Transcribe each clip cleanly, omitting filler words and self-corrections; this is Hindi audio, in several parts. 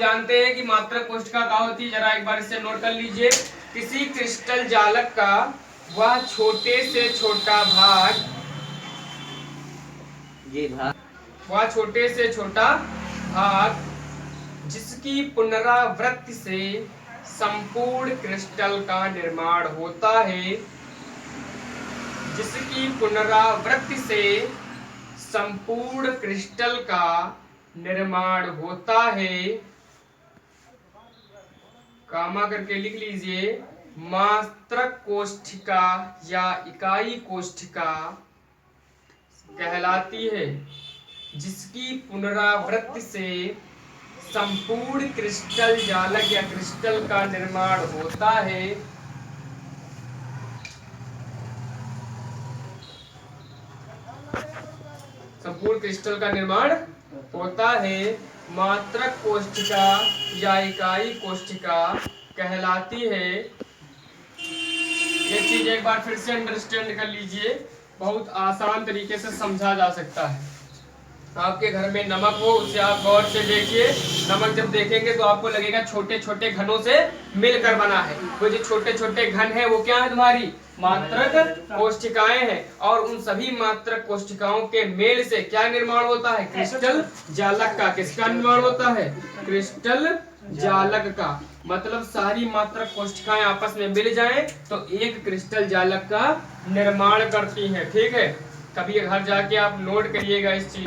जानते हैं कि मात्रक कोशिका क्या होती है, जरा एक बार इसे नोट कर लीजिए। किसी क्रिस्टल जालक का वह छोटे से छोटा भाग, वह छोटे से छोटा भाग जिसकी पुनरावृत्ति से संपूर्ण क्रिस्टल का निर्माण होता है, जिसकी पुनरावृत्ति से संपूर्ण क्रिस्टल का निर्माण होता है, कामा करके लिख लीजिए, मात्रक कोशिका या इकाई कोशिका कहलाती है, जिसकी पुनरावृत्ति से संपूर्ण क्रिस्टल जालक या क्रिस्टल का निर्माण होता है, संपूर्ण क्रिस्टल का निर्माण होता है, मात्रक कोशिका या इकाई कोशिका कहलाती है। ये चीज एक बार फिर से अंडरस्टैंड कर लीजिए, बहुत आसान तरीके से समझा जा सकता है। आपके घर में नमक हो, उसे आप गौर से देखिए। नमक जब देखेंगे तो आपको लगेगा छोटे छोटे घनों से मिलकर बना है। वो जो छोटे छोटे घन है वो क्या है, तुम्हारी मात्रक कोशिकाएं हैं। और उन सभी मात्रक कोशिकाओं के मेल से क्या निर्माण होता है, क्रिस्टल जालक का। किसका निर्माण होता है, क्रिस्टल जालक का। मतलब सारी मात्रक कोशिकाएं आपस में मिल जाएं तो एक क्रिस्टल जालक का निर्माण करती हैं। ठीक है, कभी घर जाके आप नोट करिएगा इस चीज,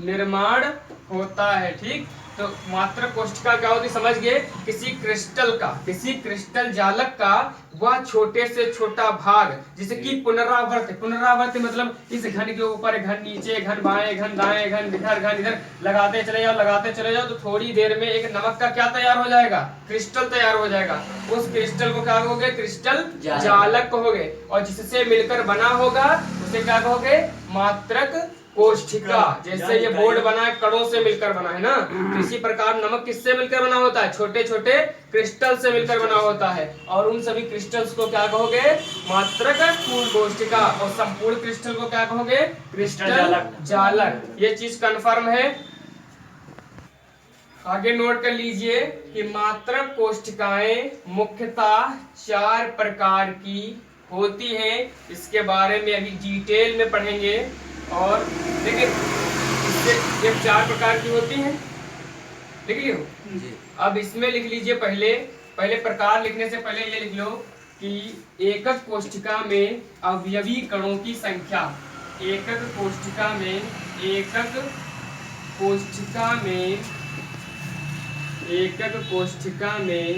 निर्माण होता है। ठीक, तो मात्रक कोशिका क्या होती, समझ गए। किसी क्रिस्टल का, किसी क्रिस्टल जालक का वह छोटे से छोटा भाग जिसकी पुनरावृत्ति, पुनरावृत्ति मतलब इस घन के ऊपर घन, नीचे घन, बाएं घन, दाएं घन, इधर घन, इधर लगाते चले जाओ, लगाते चले जाओ, तो थोड़ी देर में एक नमक का क्या तैयार हो जाएगा, क्रिस्टल तैयार हो जाएगा। उस क्रिस्टल को क्या कहोगे, क्रिस्टल जालक कहोगे। और जिससे मिलकर बना होगा उसे क्या कहोगे, मात्रक कोशिका। जैसे ये बोर्ड बना है, कणों से मिलकर बना है ना, तो इसी प्रकार नमक किससे मिलकर बना होता है, छोटे छोटे क्रिस्टल से मिलकर बना होता है। और उन सभी क्रिस्टल्स को क्या कहोगे, मात्रक कोशिका। और संपूर्ण क्रिस्टल को क्या कहोगे, क्रिस्टल जालक। ये चीज कंफर्म है। आगे नोट कर लीजिए कि मात्रक कोशिकाएं मुख्यतः 4 प्रकार की होती हैं। इसके बारे में अभी डिटेल में पढ़ेंगे। और देखिए, इससे ये 4 प्रकार की होती हैं, लिख लियो। अब इसमें लिख लीजिए, पहले प्रकार लिखने से पहले ये लिख लो कि एकक कोशिका में अवयवी कणों की संख्या, एकक कोशिका में, एकक कोशिका में, एकक कोशिका में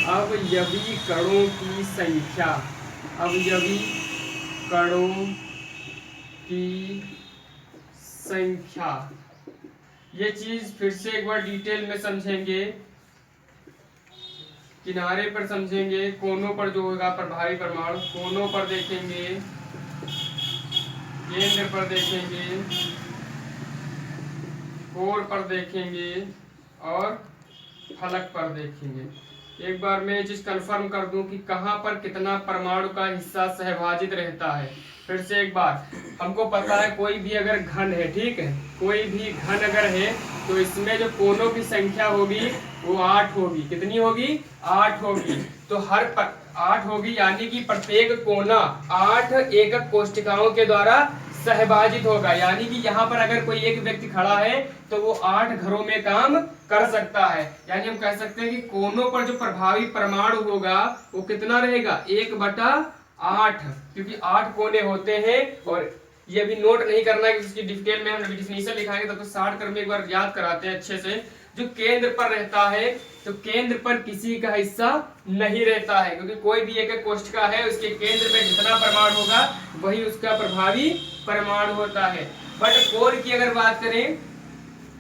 अवयवी कणों की संख्या, अवयवी कणों की संख्या। ये चीज फिर से एक बार डिटेल में समझेंगे, किनारे पर समझेंगे, कोनों पर जो होगा प्रभावी परमाणु, कोनों पर देखेंगे, केंद्र पर देखेंगे, कोर पर देखेंगे और फलक पर देखेंगे। एक बार मैं ये चीज कंफर्म कर दूं कि कहां पर कितना परमाणु का हिस्सा सहभाजित रहता है। फिर से एक बार, हमको पता है कोई भी अगर घन है, ठीक है, कोई भी घन अगर है तो इसमें जो कोनों की संख्या होगी वो 8 होगी। कितनी होगी, 8 होगी। तो हर 8 होगी, यानी कि प्रत्येक कोना 8 एकक कोशिकाओं के द्वारा सहभाजित होगा। यानी कि यहाँ पर अगर कोई एक व्यक्ति खड़ा है तो वो 8 घरों में काम कर सकता है। यानी हम कह सकते हैं कि कोनों पर जो प्रभावी परमाणु होगा वो कितना रहेगा, 1/8, क्योंकि 8 कोने होते हैं। और ये अभी नोट नहीं करना है कि उसकी डिटेल में हम डिफिनीशन लिखाएंगे, तब तो शॉर्ट कर में एक बार याद कराते हैं अच्छे से। जो केंद्र पर रहता है तो केंद्र पर किसी का हिस्सा नहीं रहता है, क्योंकि कोई भी एक कोशिका है उसके केंद्र में जितना परमाणु होगा वही उसका प्रभावी परमाणु होता है। बट कोर की अगर बात करें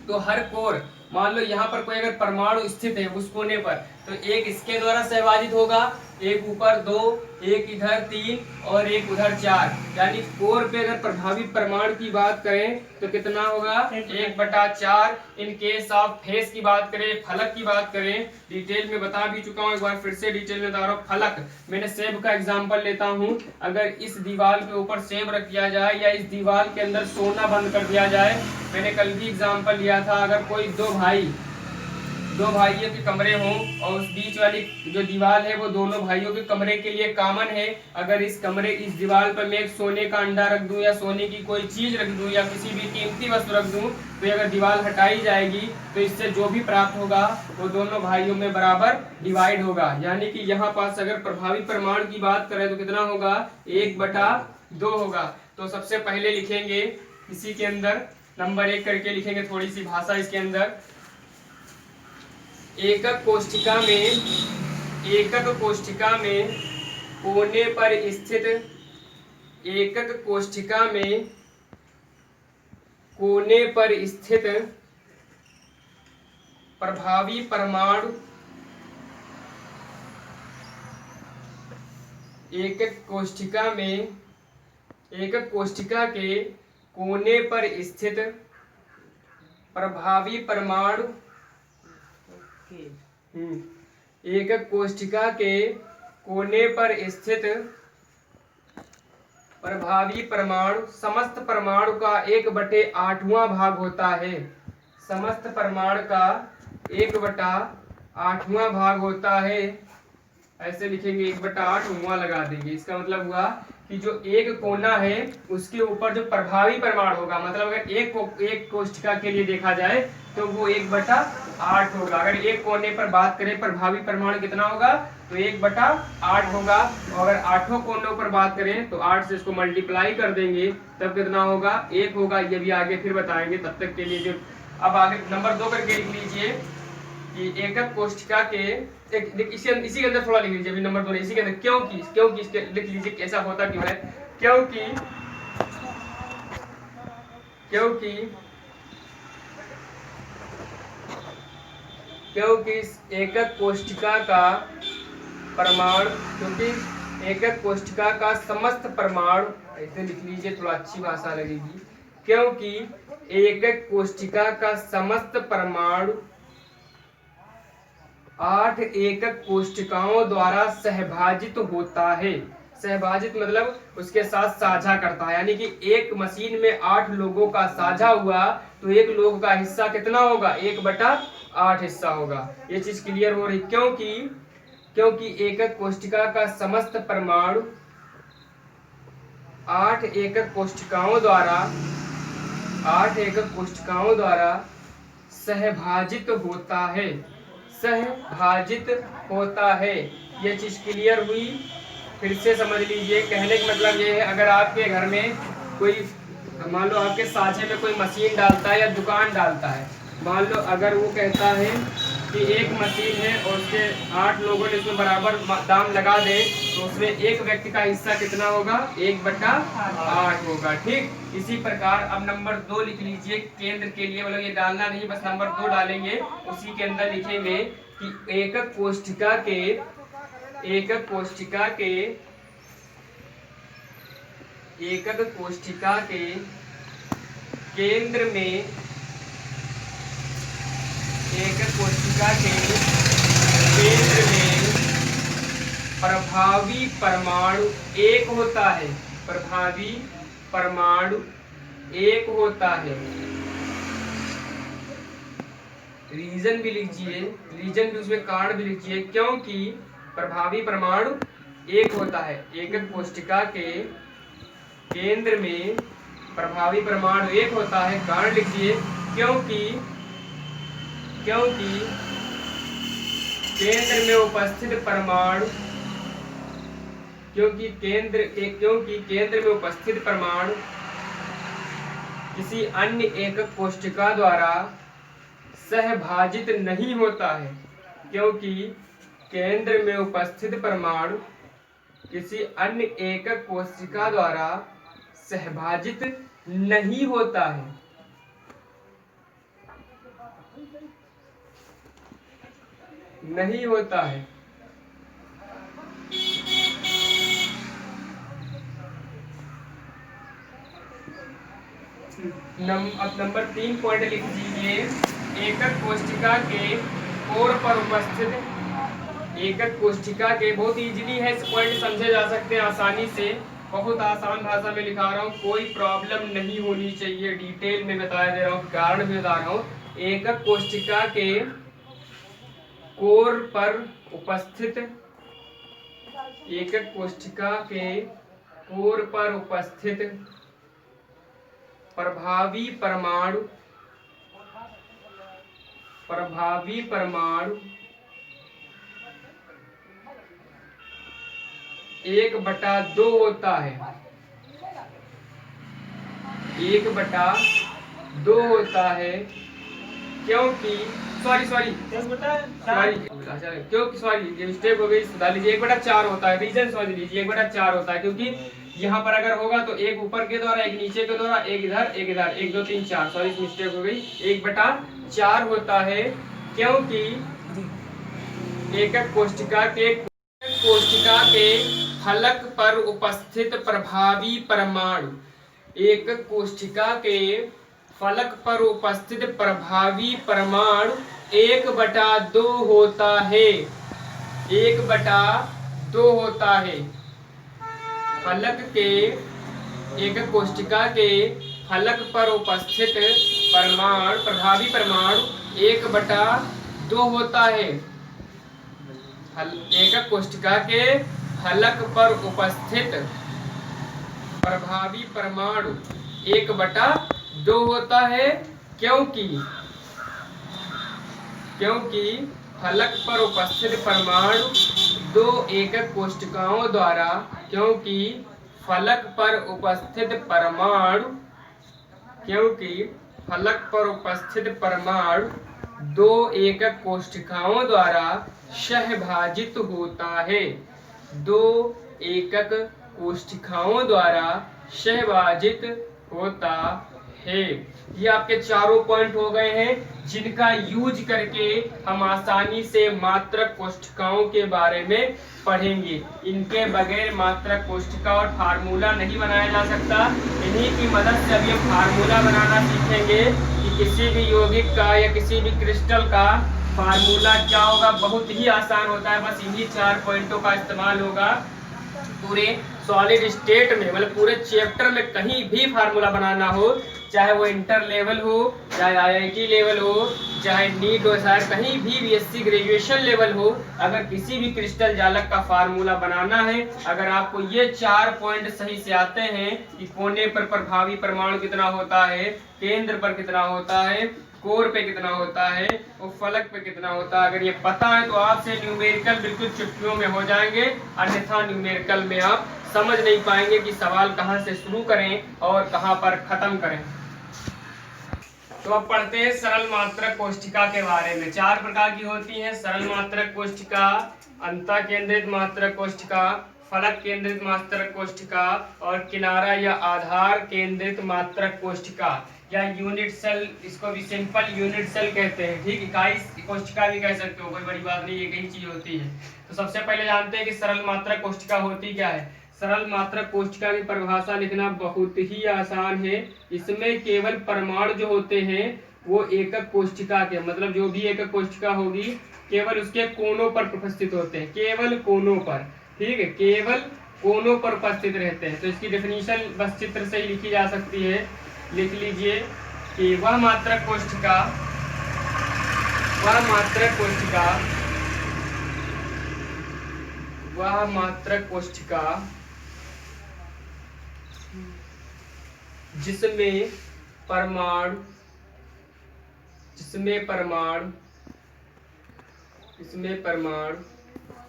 तो हर कोर, मान लो यहाँ पर कोई अगर परमाणु स्थित है उस कोने पर, तो एक इसके द्वारा सहभाजित होगा, एक ऊपर 2, एक इधर 3 और एक उधर 4, यानी 4 पे अगर प्रभावी परमाणु की बात करें तो कितना होगा 1/4। इन केस ऑफ फेस की बात करें, फलक की बात करें, डिटेल में बता भी चुका हूँ, एक बार फिर से डिटेल में बता रहा हूँ। फलक, मैंने सेब का एग्जांपल लेता हूँ, अगर इस दीवार के ऊपर सेब रख दिया जाए या इस दीवार के अंदर सोना बंद कर दिया जाए, मैंने कल भी एग्जांपल लिया था, अगर कोई दो भाइयों के कमरे हों और उस बीच वाली जो दीवार है वो दोनों भाइयों के कमरे के लिए कॉमन है, अगर इस दीवार पर मैं एक सोने का अंडा रख दूं या सोने की कोई चीज रख दूं या किसी भी कीमती वस्तु रख दूं, तो अगर दीवार हटाई जाएगी तो इससे जो भी प्राप्त होगा वो दोनों भाइयों में बराबर डिवाइड होगा। यानी कि यहाँ पास अगर प्रभावी परमाणु की बात करें तो कितना होगा 1/2 होगा। तो सबसे पहले लिखेंगे इसी के अंदर नंबर 1 करके लिखेंगे, थोड़ी सी भाषा इसके अंदर। एकक कोष्ठिका में कोने पर स्थित एकक कोष्ठिका में कोने पर स्थित प्रभावी परमाणु एकक कोष्ठिका के कोने पर स्थित प्रभावी परमाणु एकक कोष्ठिका के कोने पर स्थित प्रभावी परमाणु समस्त परमाणु का 1/8वां भाग होता है। समस्त परमाणु का 1/8वां भाग होता है। ऐसे लिखेंगे 1/8वां लगा देंगे। इसका मतलब हुआ कि जो एक कोना है उसके ऊपर जो प्रभावी परमाणु होगा, मतलब अगर एक कोष्ठिका के लिए देखा जाए तो वो 1/8 होगा। अगर एक कोने पर बात करें प्रभावी परमाणु कितना होगा तो 1/8 होगा। और अगर 8 कोनों पर बात करें तो 8 से इसको मल्टीप्लाई कर देंगे तब कितना होगा 1 होगा। ये भी आगे फिर बताएंगे, तब तक के लिए जो अब आगे नंबर 2 करके लिख लीजिए कि एकक कोष्ठिका के इसी के अंदर थोड़ा लिख लीजिए, अभी नंबर 2 इसी के अंदर क्योंकि इसके लिख लीजिए कैसा होता क्यों है। क्योंकि एकक कोष्ठिका का परमाणु, क्योंकि एकक कोष्ठिका का समस्त परमाणु, ऐसे लिख लीजिए थोड़ा अच्छी भाषा लगेगी, क्योंकि एकक कोष्ठिका का समस्त परमाणु 8 एकक कोष्ठिकाओं द्वारा सहभाजित होता है। सहभाजित मतलब उसके साथ साझा करता है, यानी कि एक मशीन में 8 लोगों का साझा हुआ तो एक लोग का हिस्सा कितना होगा 1/8 हिस्सा होगा। ये चीज क्लियर हो रही। क्योंकि एकक कोष्ठिका का समस्त परमाणु 8 एकक कोष्ठिकाओं द्वारा सहभाजित होता है। ये चीज क्लियर हुई। फिर से समझ लीजिए, कहने का मतलब ये है अगर आपके घर में कोई, मान लो आपके साझे में कोई मशीन डालता है या दुकान डालता है, मान लो अगर वो कहता है कि एक मशीन है और उसके 8 लोगों ने उसमें बराबर दाम लगा दे तो उसमें एक व्यक्ति का हिस्सा कितना होगा 1/8 होगा। ठीक इसी प्रकार अब नंबर 2 लिख लीजिए केंद्र के लिए, मतलब ये डालना नहीं, बस नंबर 2 डालेंगे। उसी के अंदर लिखेंगे कि एकक कोष्ठिका के केंद्र में प्रभावी परमाणु एक होता है। प्रभावी परमाणु एक होता है। रीजन भी लिखिए, रीजन भी उसमें कारण भी लिखिए, क्योंकि प्रभावी परमाणु एक होता है। एकक कोष्ठिका के केंद्र में प्रभावी परमाणु एक होता है। कारण लिखिए क्योंकि केंद्र में उपस्थित परमाणु किसी अन्य एकक कोष्ठिका द्वारा सहभाजित नहीं होता है। क्योंकि केंद्र में उपस्थित परमाणु किसी अन्य एकक कोशिका द्वारा सहभाजित नहीं होता है। अब नंबर 3 पॉइंट लिख दीजिए। एकक कोशिका के कोर पर उपस्थित, एकक कोशिका के, बहुत इजीली है, इस पॉइंट समझे जा सकते हैं आसानी से, बहुत आसान भाषा में लिखा रहा हूँ, कोई प्रॉब्लम नहीं होनी चाहिए, डिटेल में बताया दे रहा हूँ, कारण भी बता रहा हूँ। एकक कोशिका के कोर पर उपस्थित, एकक कोशिका के कोर पर उपस्थित प्रभावी परमाणु, प्रभावी परमाणु 1/2 होता है, 1/2 होता है, क्योंकि क्योंकि ये मिस्टेक हो गई, सुधार लीजिए। 1/4 होता है, रीजन समझ लीजिए, 1/4 होता है, क्योंकि यहाँ पर अगर होगा तो एक ऊपर के द्वारा, एक नीचे के द्वारा, एक इधर, एक इधर, 1 2 3 4, सॉरी मिस्टेक हो गई, 1/4 होता है, क्योंकि एकक कोशिका के फलक पर उपस्थित प्रभावी परमाणु, एकक कोशिका के फलक पर उपस्थित प्रभावी परमाणु 1/2 होता है, 1/2 होता है। फलक के, एकक कोशिका के फलक पर उपस्थित परमाणु, प्रभावी परमाणु 1/2 होता है। एकक कोशिका के फलक पर उपस्थित प्रभावी परमाणु 1/2 होता है, क्योंकि फलक पर उपस्थित परमाणु 2 एकक कोशिकाओं द्वारा, क्योंकि फलक पर उपस्थित परमाणु, क्योंकि फलक पर उपस्थित परमाणु 2 एकक कोशिकाओं द्वारा सहभाजित होता है, 2 एकक कोशिकाओं द्वारा सहभाजित होता है। ये आपके चारों पॉइंट हो गए हैं, जिनका यूज करके हम आसानी से मात्रक कोशिकाओं के बारे में पढ़ेंगे। इनके बगैर मात्रक कोशिका और फार्मूला नहीं बनाया जा सकता। इन्हीं की मदद से अभी हम फार्मूला बनाना सीखेंगे कि किसी भी यौगिक का या किसी भी क्रिस्टल का फार्मूला क्या होगा। बहुत ही आसान होता है, बस इन्हीं 4 पॉइंटों का इस्तेमाल होगा। पूरे सॉलिड स्टेट में, मतलब पूरे चैप्टर में कहीं भी फार्मूला बनाना हो, चाहे वो इंटर लेवल हो, चाहे आईआईटी लेवल हो, चाहे नीट हो, चाहे कहीं भी बीएससी ग्रेजुएशन लेवल हो, अगर किसी भी क्रिस्टल जालक का फार्मूला बनाना है, अगर आपको ये 4 पॉइंट सही से आते हैं कि कोने पर प्रभावी परमाणु कितना होता है, केंद्र पर कितना होता है, कोर पे कितना होता है और फलक पे कितना होता है, अगर ये पता है तो आपसे न्यूमेरिकल बिल्कुल चुटकियों में हो जाएंगे, अन्यथा न्यूमेरिकल में आप समझ नहीं पाएंगे कि सवाल कहाँ से शुरू करें और कहाँ पर खत्म करें। तो अब पढ़ते हैं सरल मात्रक कोशिका के बारे में। 4 प्रकार की होती है सरल मात्रक कोशिका, अंतः केंद्रित मात्रक कोशिका, फलक केंद्रित मात्रक कोशिका और किनारा या आधार केंद्रित मात्रक कोशिका, या यूनिट सेल, इसको भी सिंपल यूनिट सेल कहते हैं। ठीक, इकाई कोशिका भी कह सकते हो, कोई बड़ी बात नहीं, एक ही चीज होती है। तो सबसे पहले जानते हैं कि सरल मात्रक कोशिका होती क्या है। सरल मात्रक कोशिका की परिभाषा लिखना बहुत ही आसान है। इसमें केवल परमाणु जो होते हैं वो एकक कोशिका के, मतलब जो भी एकक कोशिका होगी केवल उसके कोनों पर उपस्थित होते हैं, केवल कोनों पर। ठीक है, केवल कोनों पर उपस्थित रहते हैं। तो इसकी डेफिनेशन बस चित्र से ही लिखी जा सकती है, लिख लीजिए कि वह मात्रक कोशिका जिसमें परमाणु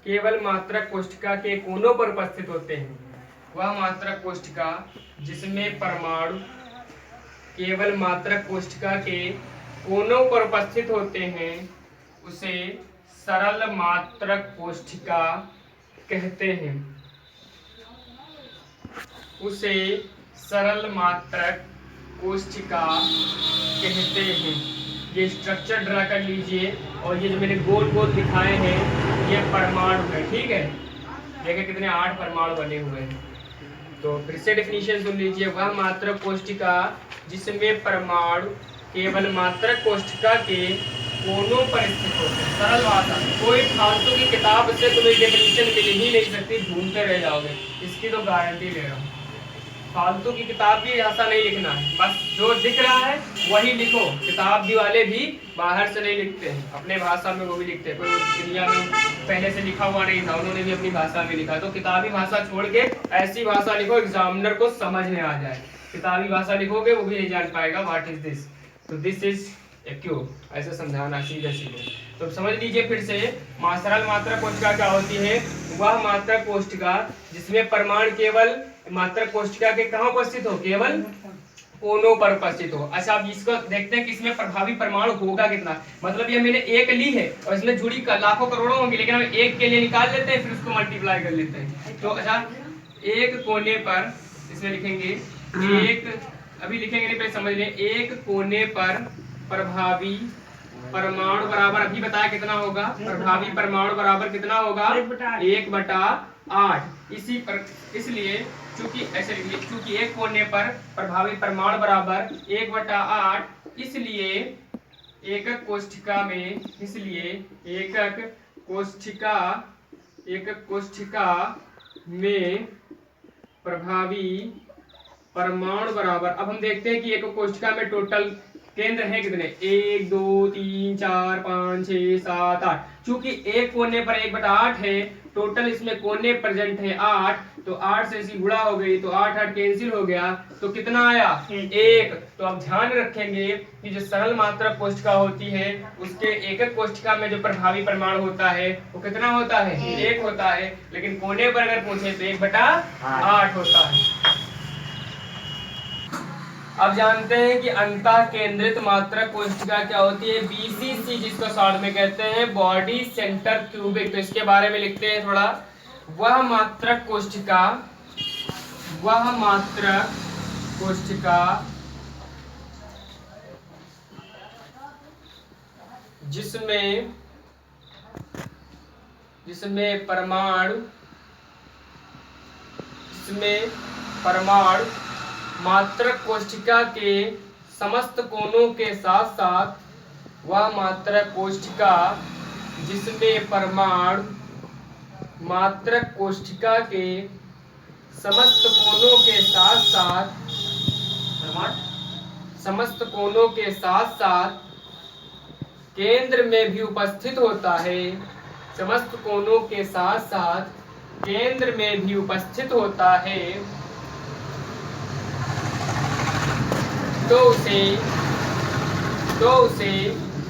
केवल मात्रक कोशिका के कोनों पर उपस्थित होते हैं, वह मात्रक कोशिका जिसमें परमाणु केवल मात्रक कोशिका के कोनों पर उपस्थित होते हैं उसे सरल मात्रक कोशिका कहते हैं, उसे सरल मात्रक कोशिका कहते हैं। ये स्ट्रक्चर ड्रा कर लीजिए और ये जो मैंने गोल गोल दिखाए हैं ये परमाणु है। ठीक है, देखिए कितने 8 परमाणु बने हुए हैं। तो फिर से डेफिनेशन सुन लीजिए, वह मात्रक कोष्ठिका जिसमें परमाणु केवल मात्रक कोष्ठिका के कोनों पर स्थित होते हैं। सरल बात है, कोई फालतू की किताब से तुम्हें डेफिनेशन मिल ही नहीं सकती, ढूंढते रह जाओगे, इसकी तो गारंटी ले रहा हूँ। फालतू की किताब भी ऐसा नहीं लिखना है, बस जो दिख रहा है वही लिखो। किताब भी वाले भी बाहर से नहीं लिखते हैं, अपने भाषा में वो भी लिखते हैं। कोई दुनिया में पहले से लिखा हुआ नहीं था, उन्होंने भी अपनी भाषा में लिखा। तो किताबी भाषा छोड़ के ऐसी भाषा लिखो एग्जामिनर को समझ में आ जाए। किताबी भाषा लिखोगे वो भी नहीं जान पाएगा व्हाट इज दिस, तो दिस इज ए क्यूब, ऐसे समझाना सीधे सीधे। तो समझ लीजिए फिर से, सरल मात्रक कोष्ठिका क्या होती है? वह मात्रक कोष्ठिका जिसमें परमाणु केवल मात्रक कोष्ठिका के कहाँ उपस्थित हो? केवल कोनों पर उपस्थित हो। अच्छा, अब इसको देखते हैं कि इसमें प्रभावी परमाणु होगा कितना। मतलब ये मैंने एक ली है और इसमें जुड़ी लाखों करोड़ों होंगी, लेकिन हम एक के लिए निकाल लेते हैं, फिर उसको मल्टीप्लाई कर लेते हैं। तो अच्छा, एक कोने पर इसमें लिखेंगे एक, अभी लिखेंगे नहीं, पहले समझ लें। एक कोने पर प्रभावी परमाणु बराबर, अभी बताया कितना होगा? प्रभावी परमाणु बराबर कितना होगा? 1/8। इसी पर, इसलिए चूंकि ऐसे लिखिए, चूंकि एक कोने पर प्रभावी परमाणु बराबर 1/8, इसलिए एकक कोष्ठिका में, इसलिए एकक कोष्ठिका में प्रभावी परमाणु बराबर, अब हम देखते हैं कि एक कोष्ठिका में टोटल केंद्र है कितने? 1 2 3 4 5 6 7 8। चूंकि एक कोने पर 1/8 है, टोटल इसमें कोने प्रेजेंट है 8, तो 8 से इसी गुणा हो गई, तो 8 8 कैंसिल हो गया, तो कितना आया? 1। तो अब ध्यान रखेंगे कि जो सरल मात्रक कोष्ठिका होती है उसके एकक कोष्ठिका में जो प्रभावी परमाणु होता है वो कितना होता है? 1 होता है। लेकिन कोने पर अगर पूछे तो 1/8 होता है। अब जानते हैं कि अंतः केंद्रित मात्रक कोष्ठिका क्या होती है? BCC, जिसको शॉर्ट में कहते हैं बॉडी सेंटर क्यूबिक। तो इसके बारे में लिखते हैं थोड़ा। वह मात्रक कोष्ठिका जिसमें परमाणु मात्रक कोष्ठिका के समस्त कोनों के साथ साथ, वह मात्रक कोष्ठिका जिसमें परमाणु मात्रक कोष्ठिका के समस्त कोनों के साथ साथ केंद्र में भी उपस्थित होता है, समस्त कोनों के साथ साथ केंद्र में भी उपस्थित होता है, तो उसे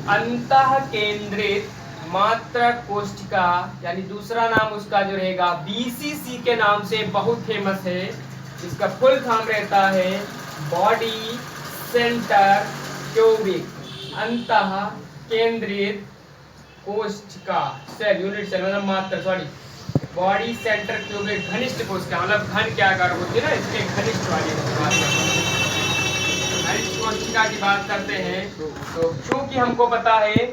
अंतः केंद्रित मात्रक कोष्ठिका, यानी दूसरा नाम उसका जो रहेगा BCC के नाम से बहुत फेमस है। इसका फुल फॉर्म रहता है बॉडी सेंटर क्यूबिक, अंतः केंद्रित कोष्ठिका, सेल यूनिट सेल मतलब मात्रक, सॉरी, बॉडी सेंटर क्यूबिक घनिष्ठ कोष्ठिका, मतलब घन क्या अगर होती है ना, इसके घनिष्ठ वाली कोष्ठिका की बात करते हैं। तो क्योंकि हमको पता है,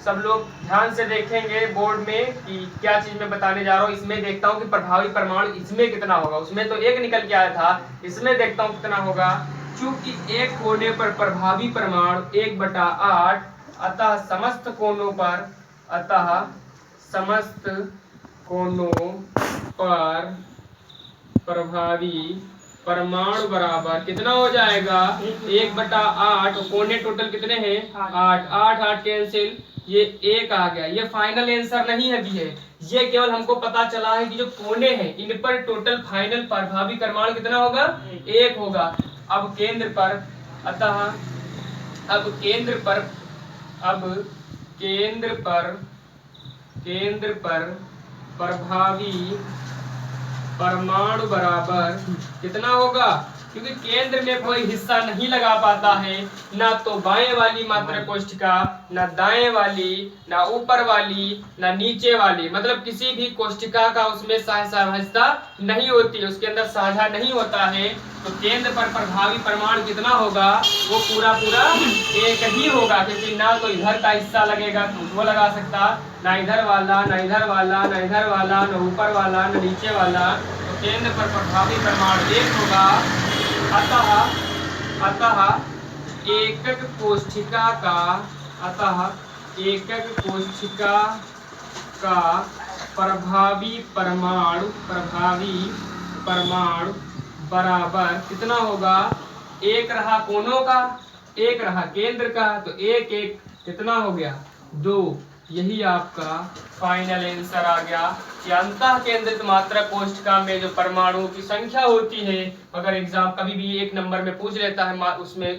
सब लोग ध्यान से देखेंगे बोर्ड में कि क्या चीज मैं बताने जा रहा हूँ। इसमें देखता हूँ कि प्रभावी परमाणु इसमें कितना होगा, उसमें तो 1 निकल के आया था, इसमें देखता हूँ कितना होगा। चूंकि एक कोने पर प्रभावी परमाणु 1/8, अतः समस्त कोनों पर प्रभावी परमाणु बराबर कितना हो जाएगा? 1/8। कोने टोटल कितने हैं? 8 8 8 कैंसिल, ये 1 आ गया। ये फाइनल आंसर नहीं है, भी है, ये केवल हमको पता चला है कि जो कोने हैं इन पर टोटल फाइनल प्रभावी परमाणु कितना होगा? 1 होगा। अब केंद्र पर प्रभावी परमाणु बराबर कितना होगा? क्योंकि केंद्र में कोई हिस्सा नहीं लगा पाता है, ना तो बाएं वाली मात्रक कोष्ठिका, ना दाएं वाली, ना ऊपर वाली, ना नीचे वाली, मतलब किसी भी कोष्ठिका का उसमें सहभागिता नहीं होती है, उसके अंदर साझा नहीं होता है। तो केंद्र पर प्रभावी परमाणु कितना होगा? वो पूरा 1 ही होगा, क्योंकि ना तो इधर का हिस्सा लगेगा तो वो लगा सकता, ना इधर वाला, ना इधर वाला, ना इधर वाला, ना ऊपर वाला, ना नीचे वाला। केंद्र पर प्रभावी परमाणु 1 होगा। अतः एकक कोशिका का प्रभावी परमाणु बराबर कितना होगा? 1 रहा कोनों का, 1 रहा केंद्र का, तो 1 1 कितना हो गया? 2। यही आपका फाइनल आंसर आ गया कि अंतः केंद्रित मात्रक कोशिका में जो परमाणुओं की संख्या होती है, अगर एग्जाम कभी भी 1 नंबर में पूछ लेता है, उसमें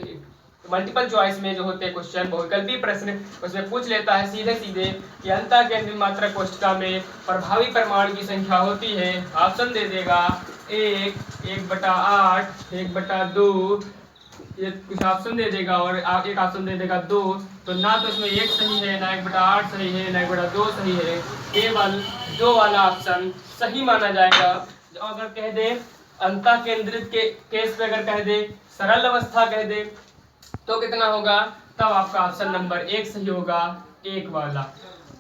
मल्टीपल चॉइस में जो होते हैं क्वेश्चन, बहुविकल्पी प्रश्न, उसमें पूछ लेता है सीधे सीधे कि अंतः केंद्रित मात्रक कोशिका में प्रभावी परमाणु की संख्या होती है। ऑप्शन दे देगा 1, 1/8, 1/2, ये कुछ ऑप्शन दे देगा और एक ऑप्शन दे देगा 2। तो ना तो इसमें 1 सही है, ना 1/8 सही है, ना 1/2 सही है, केवल 2 वाला ऑप्शन सही माना जाएगा। अगर कह दे अंतः केंद्रित के केस पे, अगर कह दे सरल अवस्था कह दे, तो कितना होगा? तब आपका ऑप्शन नंबर 1 सही होगा, 1 वाला।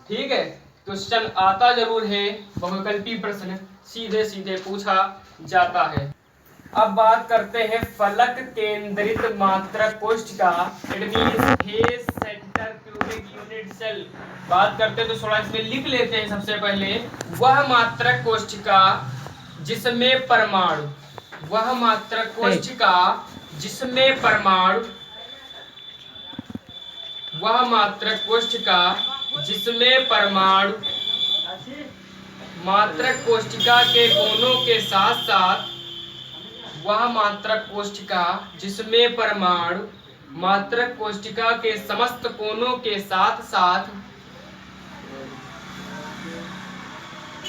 ठीक है, क्वेश्चन आता जरूर है, बहुविकल्पी प्रश्न सीधे सीधे पूछा जाता है। अब बात करते हैं फलक केंद्रित मात्रक कोशिका, it means face centre cubic unit cell. बात करते हैं तो थोड़ा इसमें लिख लेते हैं। सबसे पहले वह मात्रक कोशिका जिसमें परमाणु, वह मात्रक कोशिका जिसमें परमाणु, वह मात्रक कोशिका जिसमें परमाणु मात्रक कोशिका के कोनों के साथ साथ, वह मात्रक कोशिका जिसमें परमाणु मात्रक कोशिका के समस्त कोनों के साथ साथ,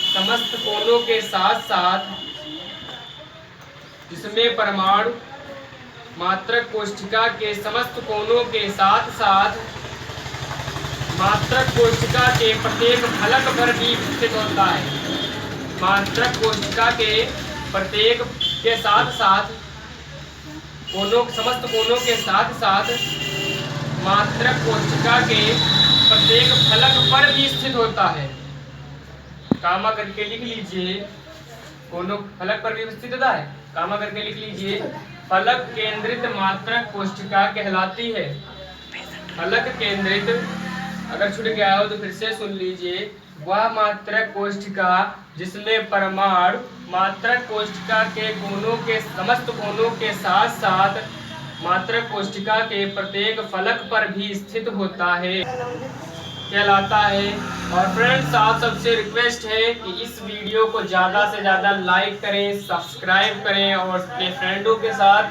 समस्त कोनों के साथ साथ, जिसमें परमाणु मात्रक कोशिका के समस्त कोनों के साथ साथ मात्रक कोशिका के प्रत्येक फलक पर भी स्थित होता है। मात्रक कोशिका के प्रत्येक के साथ साथ कोनों, समस्त कोनों के साथ साथ मात्रक कोशिका के प्रत्येक फलक पर भी स्थित होता है। कामा करके लिख लीजिए, कोनों फलक पर भी स्थित होता है, कामा करके लिख लीजिए। फलक केंद्रित मात्रक कोशिका कहलाती है। फलक केंद्रित, अगर छूट गया हो तो फिर से सुन लीजिए। वह मात्रक कोशिका जिसमें परमाणु मात्रक कोशिका के कोनों के समस्त कोनों के साथ साथ मात्रक कोशिका के प्रत्येक फलक पर भी स्थित होता है, कहलाता है। और फ्रेंड्स, आप सबसे रिक्वेस्ट है कि इस वीडियो को ज़्यादा से ज़्यादा लाइक करें, सब्सक्राइब करें और अपने फ्रेंडों के साथ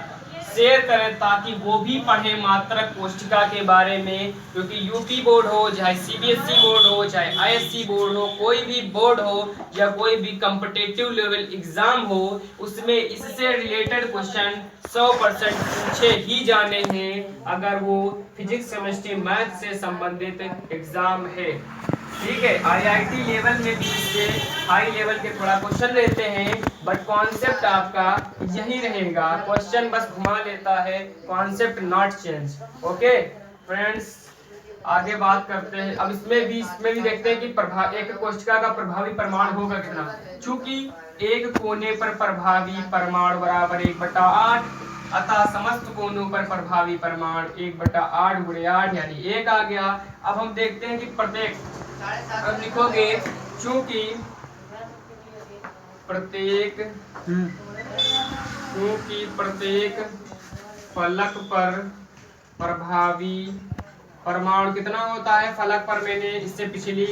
शेयर करें, ताकि वो भी पढ़ें मात्रक कोशिका के बारे में। क्योंकि यूपी बोर्ड हो, चाहे सीबीएसई बोर्ड हो, चाहे आईएससी बोर्ड हो, कोई भी बोर्ड हो या कोई भी कॉम्पिटिटिव लेवल एग्जाम हो, उसमें इससे रिलेटेड क्वेश्चन 100% पूछे ही जाने हैं, अगर वो फिजिक्स, केमिस्ट्री, मैथ से संबंधित एग्जाम है। ठीक है, आईआईटी लेवल में भी इससे हाई लेवल के थोड़ा क्वेश्चन रहते हैं, बट कॉन्सेप्ट आपका यही रहेगा। क्वेश्चन बस घुमा लेता है, concept not change. Okay friends, आगे बात करते हैं। अब इसमें भी देखते हैं कि एक कोशिका का प्रभावी परमाणु होगा कितना। चूंकि एक कोने पर प्रभावी परमाणु बराबर 1/8, अतः समस्त कोनों पर प्रभावी परमाणु 1/8 × 8 यानी 1 आ गया। अब हम देखते हैं कि प्रत्येक, अब लिखोगे चूंकि प्रत्येक फलक पर प्रभावी परमाणु कितना होता है फलक पर, मैंने इससे पिछली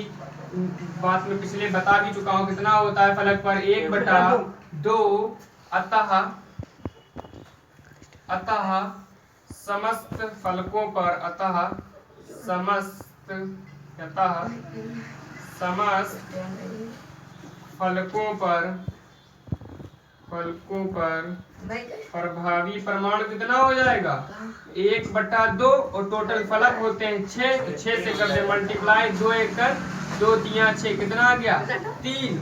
बात में पिछले बता भी चुका हूँ कितना होता है फलक पर, 1/2। अतः समस्त फलकों पर, समस्त फलकों पर प्रभावी परमाणु कितना हो जाएगा? 1/2 और टोटल फलक होते हैं 6, तो 6 से कर दे मल्टीप्लाई, 2 1 2 3 6, कितना आ गया? 3।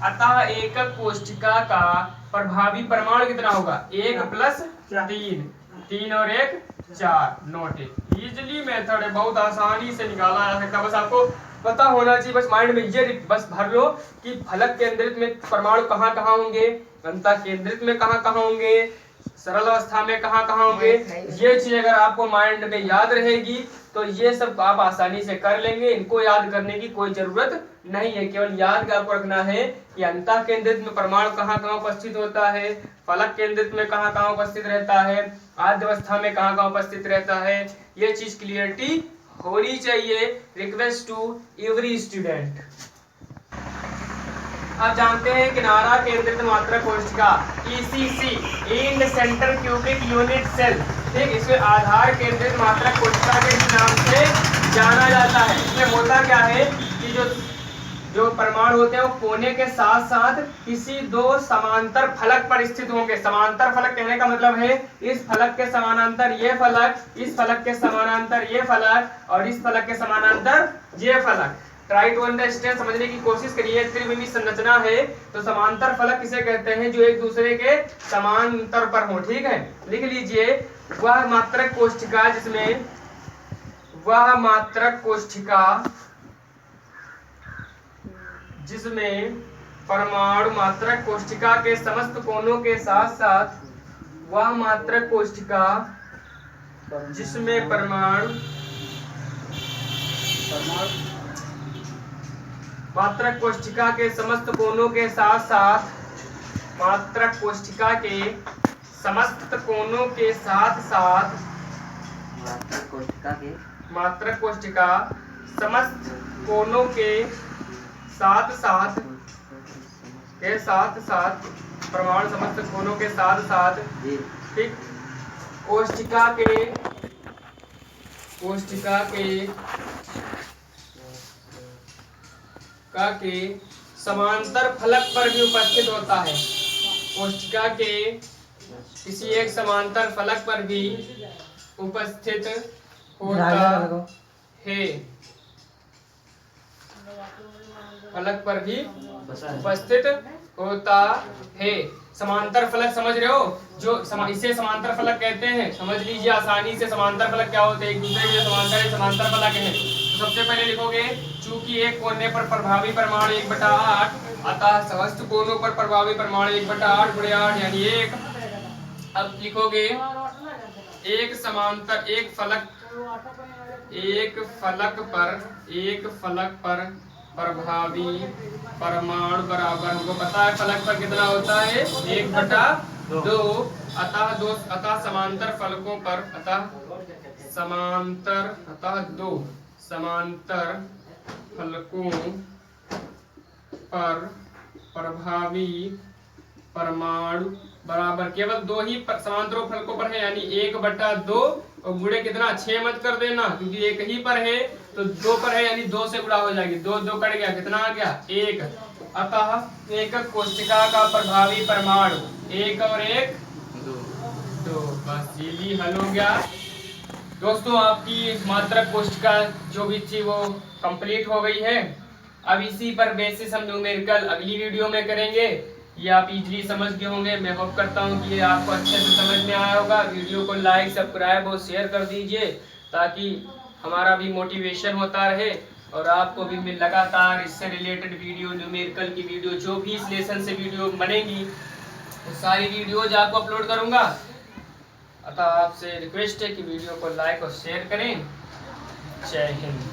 अतः एकक कोशिका का प्रभावी परमाणु कितना होगा? 1 + 3, 3 और 1 4। नोट इट, इजली मेथड है, बहुत आसानी से निकाला जा सकता है। बस आपको पता होना चाहिए, बस माइंड में ये बस भर लो कि फलक केंद्रित में परमाणु कहाँ कहाँ होंगे, अंतः केंद्रित में कहाँ कहाँ होंगे, सरल अवस्था में कहाँ कहाँ होंगे। ये चीज अगर आपको माइंड में याद रहेगी तो ये सब आप आसानी से कर लेंगे। इनको याद करने की कोई जरूरत नहीं है, केवल याद आपको रखना है कि अंतः केंद्रित में परमाणु कहाँ कहाँ उपस्थित होता है, फलक केंद्रित में कहाँ कहाँ उपस्थित रहता है, आद्य अवस्था में कहाँ कहाँ उपस्थित रहता है। ये चीज क्लियरिटी होनी चाहिए। Request to every student. आप जानते हैं किनारा केंद्रित मात्रक कोशिका ECC end centre cubic unit cell, ठीक, इसमें आधार केंद्रित मात्रक कोशिका के नाम से जाना जाता है। इसमें होता क्या है कि जो परमाणु होते हैं वो कोने के साथ साथ किसी दो समांतर फलक पर स्थित होंगे। समांतर फलक कहने का मतलब है इस फलक के समानांतर ये फलक, इस फलक के समानांतर ये फलक और इस फलक के समानांतर ये फलक। ट्राई टू अंडरस्टैंड, समझने की कोशिश करिए। त्रिविमीय संरचना है तो समांतर फलक किसे कहते हैं, जो एक दूसरे के समांतर पर हो, ठीक है। लिख लीजिए, वह मात्रक कोशिका जिसमें, वह मात्रक कोशिका जिसमें परमाणु मात्रक कोशिका के समस्त कोनों के साथ साथ, वह मात्रक कोशिका जिसमें परमाणु मात्रक कोशिका के समस्त कोनों के साथ साथ, मात्रक कोशिका के समस्त कोनों के साथ साथ, मात्रक कोशिका समस्त कोनों के साथ साथ परमाणु समस्त कोनों के साथ साथ, ठीक, कोशिका के समांतर फलक पर भी उपस्थित होता है। कोशिका के किसी एक समांतर फलक पर भी उपस्थित होता है, फलक पर भी उपस्थित होता है। समांतर फलक समझ रहे हो, जो इसे समांतर फलक कहते हैं। समझ लीजिए आसानी से समांतर फलक क्या होते हैं, एक दूसरे के समांतर फलक है। तो सबसे पहले लिखोगे, चूंकि एक कोने पर प्रभावी परमाणु 1/8, अतः समस्त कोनों पर प्रभावी परमाणु 1/8 × 8 यानी 1। अब लिखोगे एक समांतर एक फलक पर प्रभावी परमाणु बराबर, हमको पता है फलक पर कितना होता है 1/2, अतः समांतर फलकों पर, दो समांतर फलकों पर प्रभावी परमाणु बराबर केवल दो ही समांतर फलकों पर है, यानी 1/2 और गुणे कितना 6 मत कर देना, क्योंकि एक ही पर है तो 2 पर है यानी 2 से गुणा हो जाएगी। 2 2 कट गया, कितना आ गया 1। अतः एक कोशिका का प्रभावी परमाणु 1 और 1 2, बस ये भी हल हो गया। दोस्तों आपकी मात्रक कोशिका जो भी थी वो कंप्लीट हो गई है। अब इसी पर बेसिस हम न्यूमेरिकल अगली वीडियो में करेंगे। ये आप इजीली समझ गए होंगे। मैं होप करता हूँ कि ये आपको अच्छे से समझ में आया होगा। वीडियो को लाइक सब्सक्राइब और शेयर कर दीजिए ताकि हमारा भी मोटिवेशन होता रहे और आपको भी लगातार इससे रिलेटेड वीडियो, न्यूमेरिकल की वीडियो, जो भी इस लेसन से वीडियो बनेगी वो सारी वीडियोज आपको अपलोड करूँगा। अतः आपसे रिक्वेस्ट है कि वीडियो को लाइक और शेयर करें। जय हिंद।